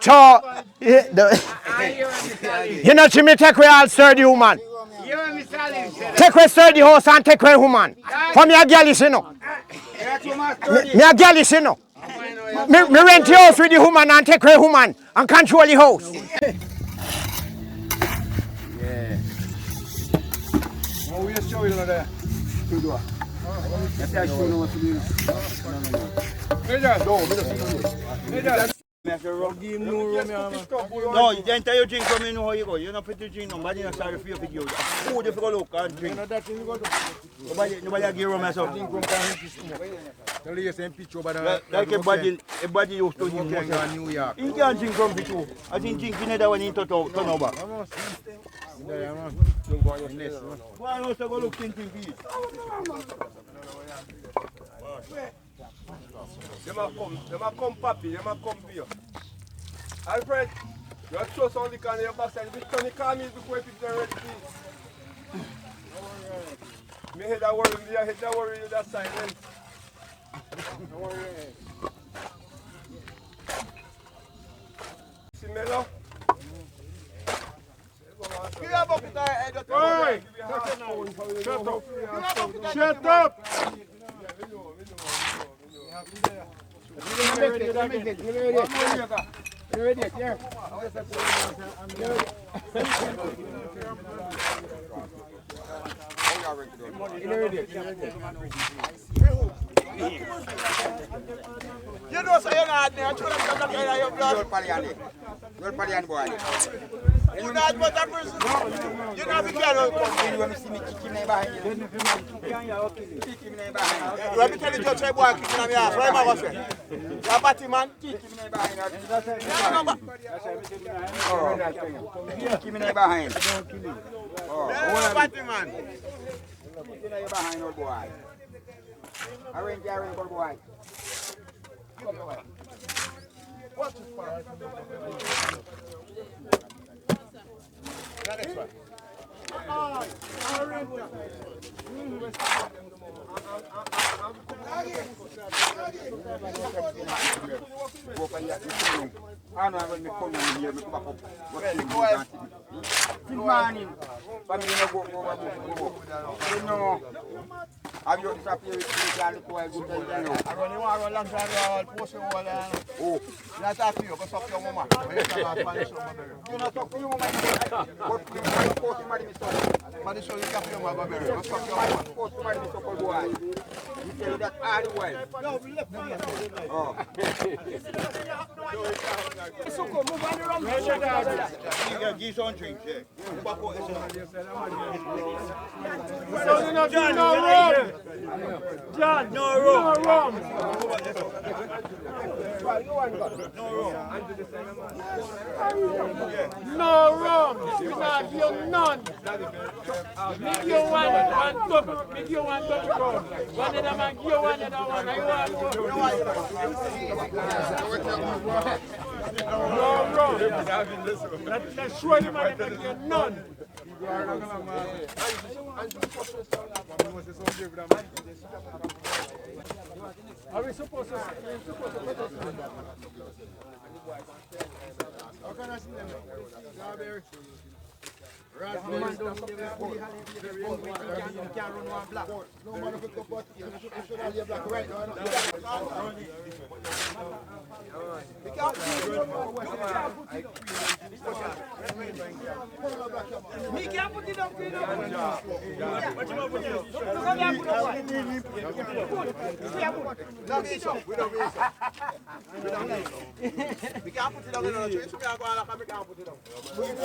So, you know, Jimmy, take away all sturdy woman. Take away sturdy horse and take away woman. For me, a girl is, you know. Me a girl is, you know. Me rent the house with the woman and take away woman and control the house. Yeah. What we just show you there? Two door. That's show you what to do. No, you can't tell you drink from me know how you go. You're not fit to drink, nobody not sorry for you to give. Food if you go look and drink. Nobody give you myself. Like everybody used to drink New York. You can't drink from it too. I think drink another one in turn over. Why you go look in TV? They might come, papi, they might come here. Alfred, you have to show some liquor on your backside. If you turn the car before you pick them ready, please. Me head that worry, me head that worry, that silence. Don't worry. See Melo? Give me a bucket of head. Hey! Shut up! You know, so you're not there. You're Palian boy. You're not but that person. You're not the girl. You want to see me kicking me behind you? Let me tell you, just say, boy, kicking me ass. Why am I going to say? You're a batty man, kicking me behind you. Kicking me behind. Oh, you're a batty man. Kicking me behind, old boy. Arrange, old boy. What's this for? Next one. Have you disappeared with the boy? I run a long time, post your wall. Oh, not talk to you, go talk to your mama. You not talk to your mama. What post you marry me son? Marry show you talk to your mama. Go talk to your mama. Post you marry me son, boy. You tell you that all the way. Oh. So come move on around. Give some drink, yeah. John, no rum. John, no rum. No rum. No rum. We not give none. Make you one double. Make you one double. One of them and give one of them one. No rum. Let's show them that they get none. Are we supposed to how can I see them? Man don't give a full. You can't run one black. No man pick up what you should have your black right. Me can't put it up. What you want to do? We can't put it on the tree, so we can't put it on.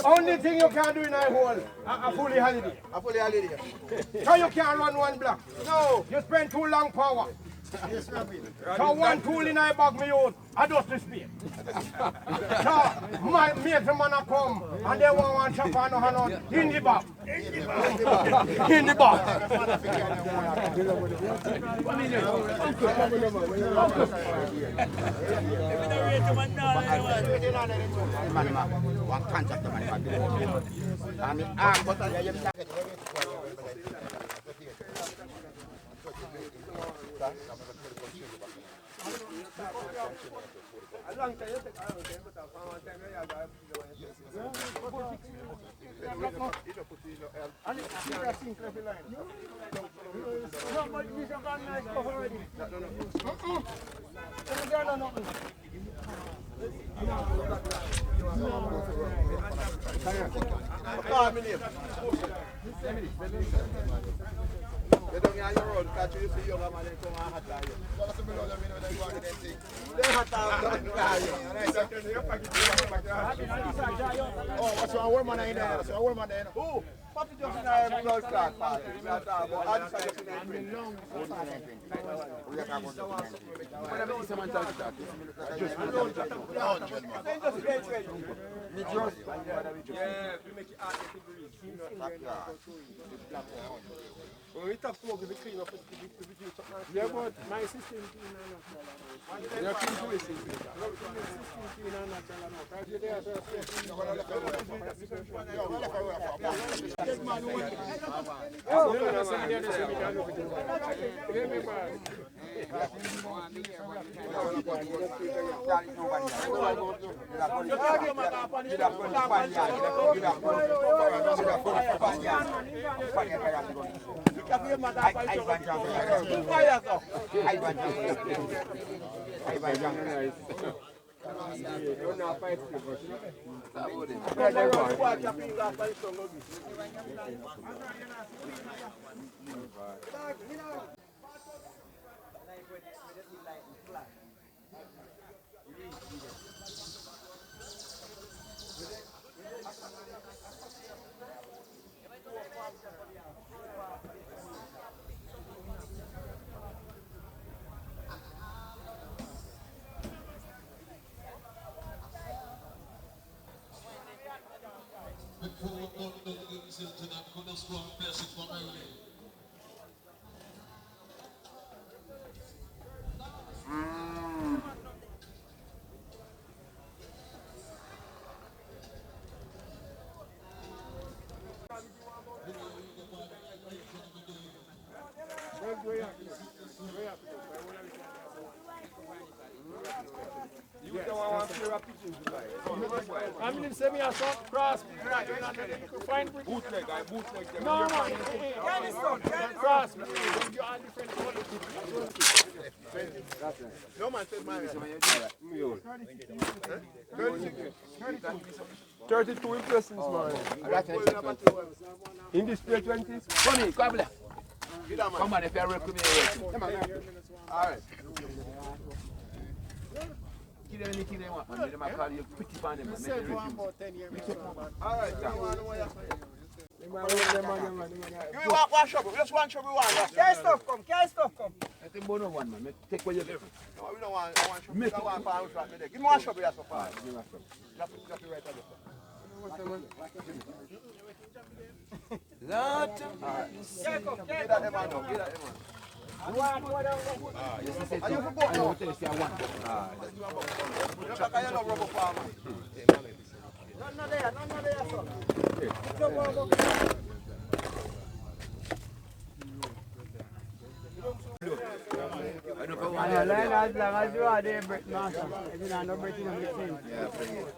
Only thing you can do in a hole, a fully holiday. A fully holiday. So you can't run one block. No. You spend too long power. Yes, so one tool in a bag me out, I just disappear. So my mate man come and they want one chop and no in the bag. In the bag. One contact the You don't have your road, catch you see young man and come and hot you. Just below them, you know, they want anything. They hot oh, so a woman in there, so a woman there. Who? What is just in a blood clot party? We are talking about, I just just in a drink. We are talking about whenever someone tells you that, just then just get ready. Yeah, we make it hard to breathe. When we talk smoke, we clean up, yeah, but my system is clean and natural. You're clean to listen to it. My system is clean and natural. Because you're there, so I mean, send me a short cross. Find bootleg. No, man. Cross. You are different quality. No man said mine. 32 impressions, man. In display 20. Funny, come on. Come on, if you're recommending. Come on. All right. Give them anything they want, man. They might call you pretty fan, man. Said one about 10 years. All right, you want one shovel? Just one shovel, one. Carry stuff come. I think one one, man. Take what you give. No, we don't want one shovel. We don't want pound flat. Give me one shovel, that's so far. Give me one shovel. Drop it right there. Lot. Get that man now. Get that man. One. Yes, I you for both now. One. Look at your rubber farmer. None there, son. As long as you are there, Brett Master. If you don't know Brett, you don't make sense. Yeah, bring it.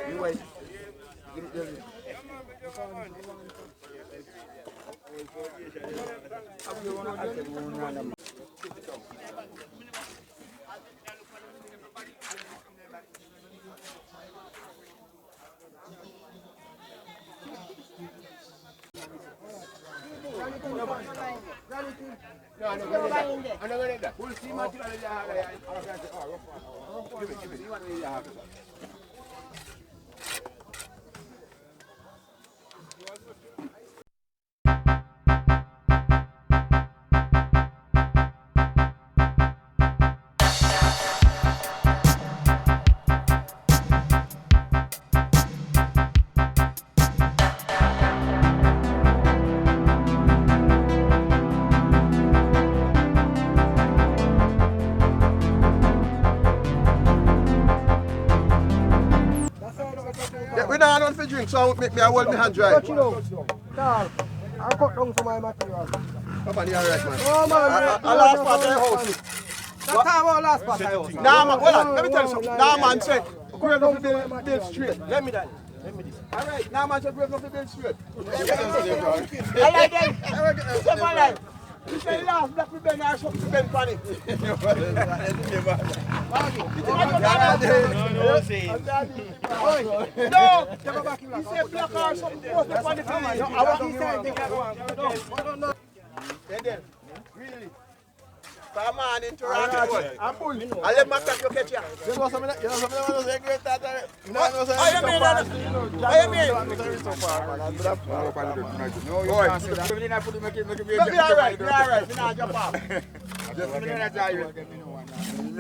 You wait. We don't want to drink, so make me hold my hand dry. I cut down for my material. Come on, you're right, man. Oh, man. I last part of the house. That time our last part of the house. Nah, man, hold on. Let me tell you something. Nah, man, say, grave enough to build straight. Let me that. All right, nah, man, say, grave enough to build straight. I like them. Step on life. You say last black we bend or something to bend funny. No, he said black or something supposed to funny for me. I want to say really. Come on, interact with I'm bullying. I let my catch you catch ya. You know something I say great that I mean I mean no, you can't say that. Everything I put to make it be all right, we not jump off. Just a minute, I tell you. You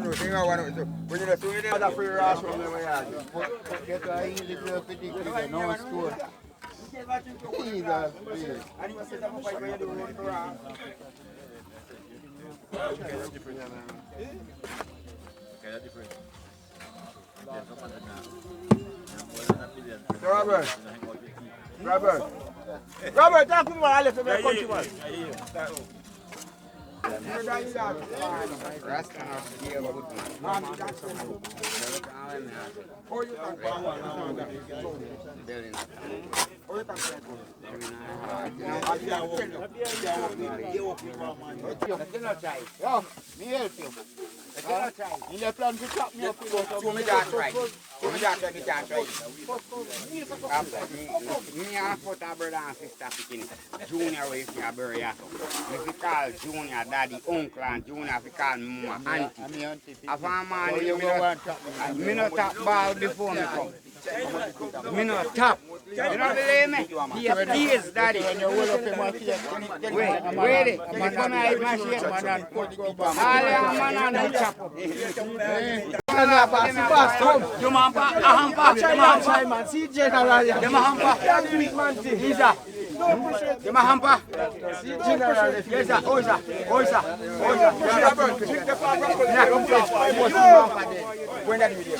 know, thing I want to when you do it, other free rush from the way I get a easy little petit no score. Jesus, please. And you say that my wife when you do it for Okay, that's different. Okay, that's different. Robert, talk to me about Alex, my countryman. You plan to chop me up. So me can't try. Me can't try. Me and put a brother and sister picking. Junior is a bury. Me call Junior daddy, uncle, and Junior we call mama auntie. If a man me not tap ball before me come. Me not tap. You don't believe me? He a tease, daddy. Wait it. Me come here, eat my shit. All your man on the chop. You man pa, hampa. See general. You man hampa. Lisa. You man hampa. See general. Yes sir. Oh sir. When that video.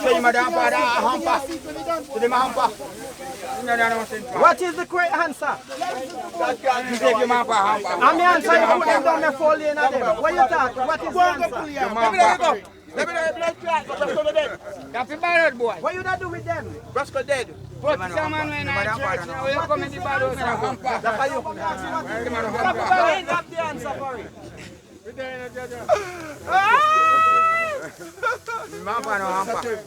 So you madam father hampa. To the hampa. What is the correct answer? You take your man for hampa. I'm answer you put them down the 4 lane of them. What you talk? What is the answer? Let me try. Brasco dead. That's a bad boy. What you not do with them? Brasco dead. But someone when I church now, you come in the bad house and hampa. That's how you put the answer for it.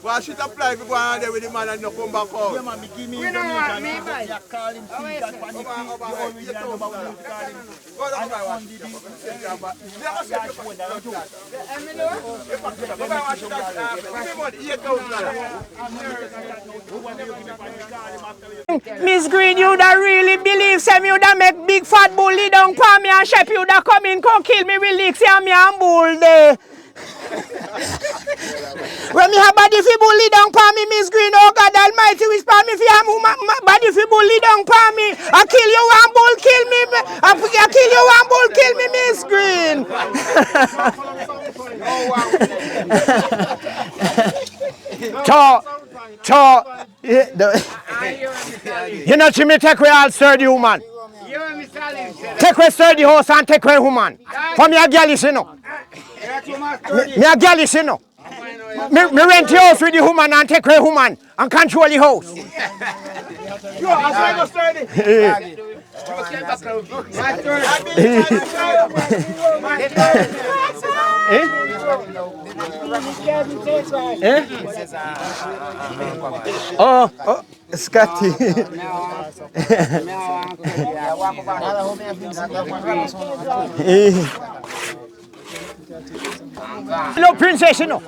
Why should I apply for one day with the man and not come back home? Yeah, man, give me information. You call him Miss Green, you da really believe say you da make big fat bully down for me and chef you da come in, come kill me with licks and me and bull there. When me have body fi bully down for me, Miss Green, oh God Almighty, whisper me fi have body fi bully down for me. I kill you one bull, kill me. I kill you one bull, kill me, Miss Green. You know, she me take away all sturdy woman. Take away sturdy horse and take away woman. For me a girl is you know. Me a girl is you know. Me rent the house with the woman and take away woman and control the house. Oh, Scotty. No princess, you know.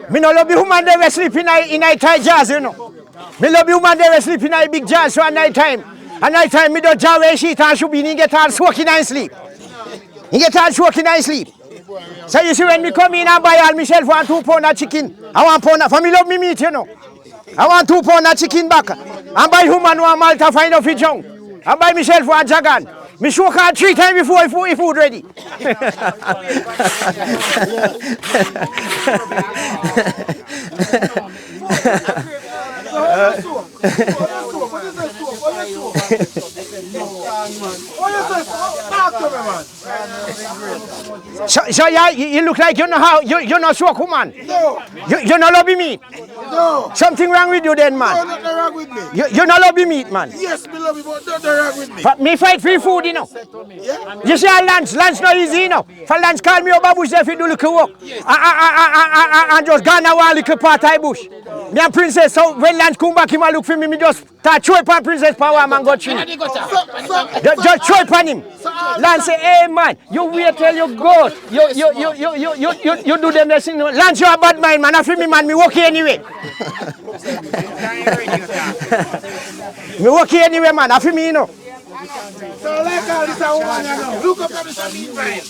Me no love the woman they were sleeping in night jazz, you know. Me love the woman they were sleeping in big jazz so at night time. At night time me do jar where she and should be he get all soaking and sleep. He get all soaking and sleep. So you see when me come in and buy all myself want 2 pound of chicken. I want pound for me love me meat, you know. I want 2 pound of chicken back. And buy woman one Malta find out for junk. I buy myself one jagan. Me show her 3 times before food ready. So yeah, you look like you know how you know smoke, woman. No. You know lobby meat. No. Something wrong with you then, man. No, nothing wrong with me. You know lobby meat, man. Yes, me love you, but nothing wrong with me. But me fight free food, you know. Yeah? You see how Lance not easy, you know. For Lance call me over bush if you do little work. And just gone a little part of bush. Me and Princess, so when Lance come back, him a look for me just start throw upon Princess power man go through. Just throw upon him. Lance say, hey man, you wait till you go. You do them thing. Lance, you a bad mind, man. After me, man, me walk here anyway. Me walk here anyway, man. After me, you know. So like all this a woman, you know. Look up at this meat fine.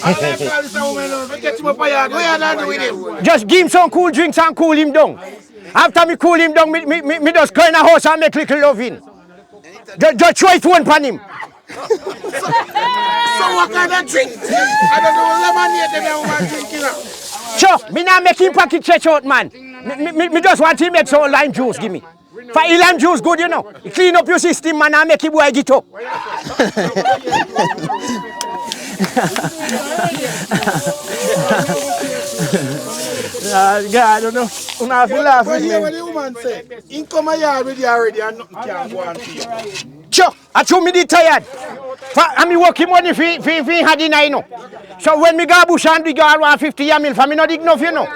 I like all this a woman, you know. If get him up a yard, what you done with him? Just give him some cool drinks and cool him down. After me cool him down, me just go in a house and make little love in. Just try to one pan him. So what kind of drink? I don't know, lemonade that woman drinking now. Sure, me not make him pocket stretch out, man. Me just want him make some lime juice, give me. For lime juice good, you know. You clean up your system, man, and make your boy get up. God, I don't know. You have to laugh with me. What the woman say? In come a yard with you already and nothing can go on for you. Sure, I told me tired. And me working money for had in, you know. So when me go bush and we go around 50 mil, for me not enough, you know.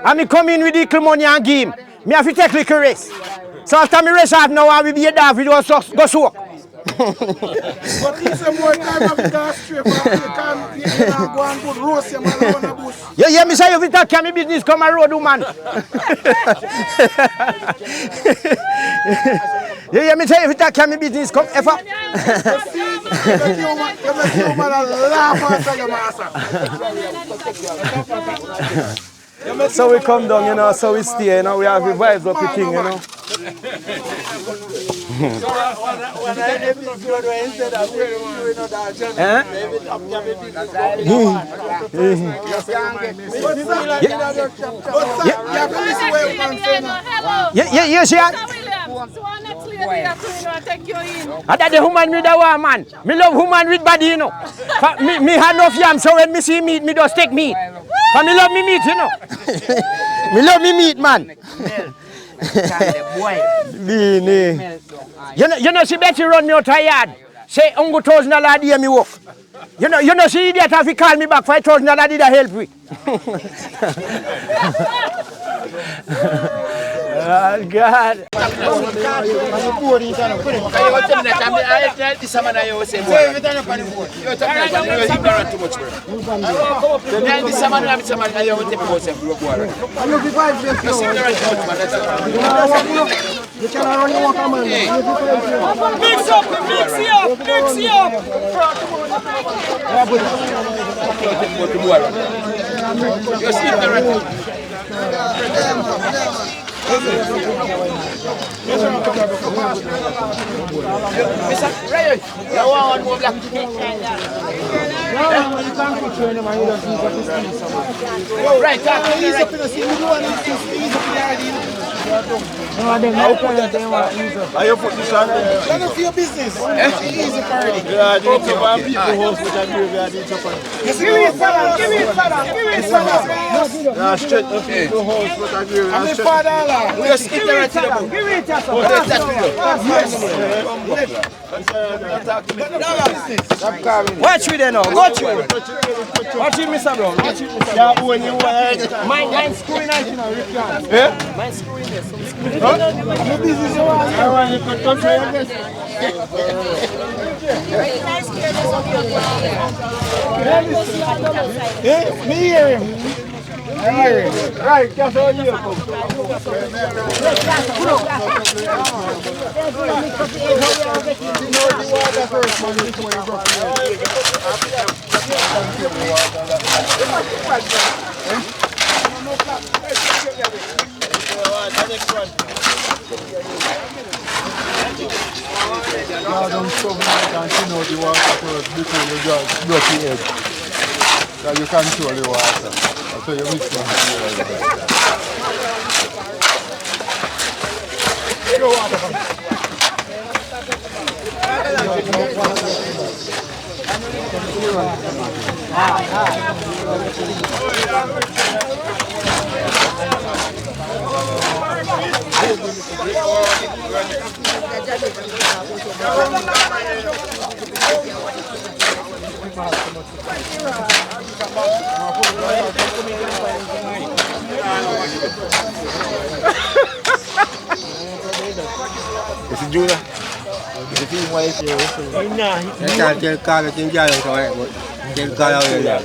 And me come in with Likkle money and give him. Me have to take Likkle race. So after me race off now, I will be a dog with us go soak. But it's a more time of gas strip. You can't go and put roast your man on the bush. You hear me say if you talk me business come a road, woman. You hear me say if you talk me business come ever. You laugh after your master. So we come down, you know, so we stay, you know, we have the vibes of the thing, you know. You see that? And that the woman with the one, man. Me love woman with body, you know. Me have enough yam, so when me see meat, me just take meat. But me love me meat, you know. Me love me meat, man. You know, she bet you run me out of yard. Say, $1,000 a day me work. You know, she idiot have to call me back $5,000 did I help with. Oh, God. Are you put this on there? That's for your business. It's easy party. Yeah, you need to have people host with a graveyard each other. Give me it, fella. Yeah, straight up people host with a graveyard. I'm the father-in-law. We just keep the right to the book. Give it, Watch you there now. Watch you. Watch you, Mr. Brown. Watch you, Mr. Yeah, when you want. Mine's screwing out, you know, Rick. Yeah? Mine's screwing there. So I'm busy, so I want you to come try this. Yeah, me hear him. Right, that's all you come. Don't shove it and you know the water first before you just block the edge. So you control the water. So you mix it. Esse Juna. Esse filho vai ser. Não, aquele cara que já é aquele cara é.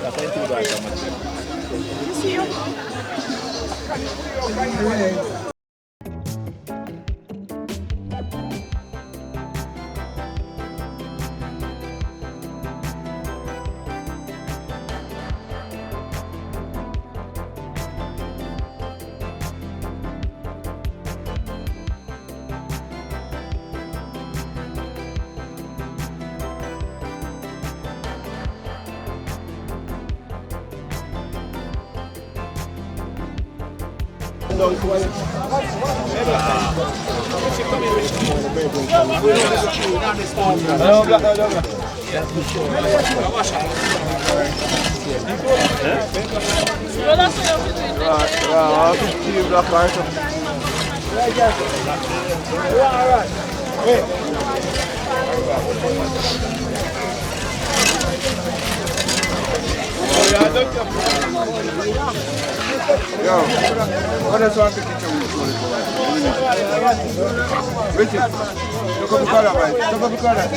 Olha só aqui que eu Richard, toca pro cara, vai. Toca pro cara.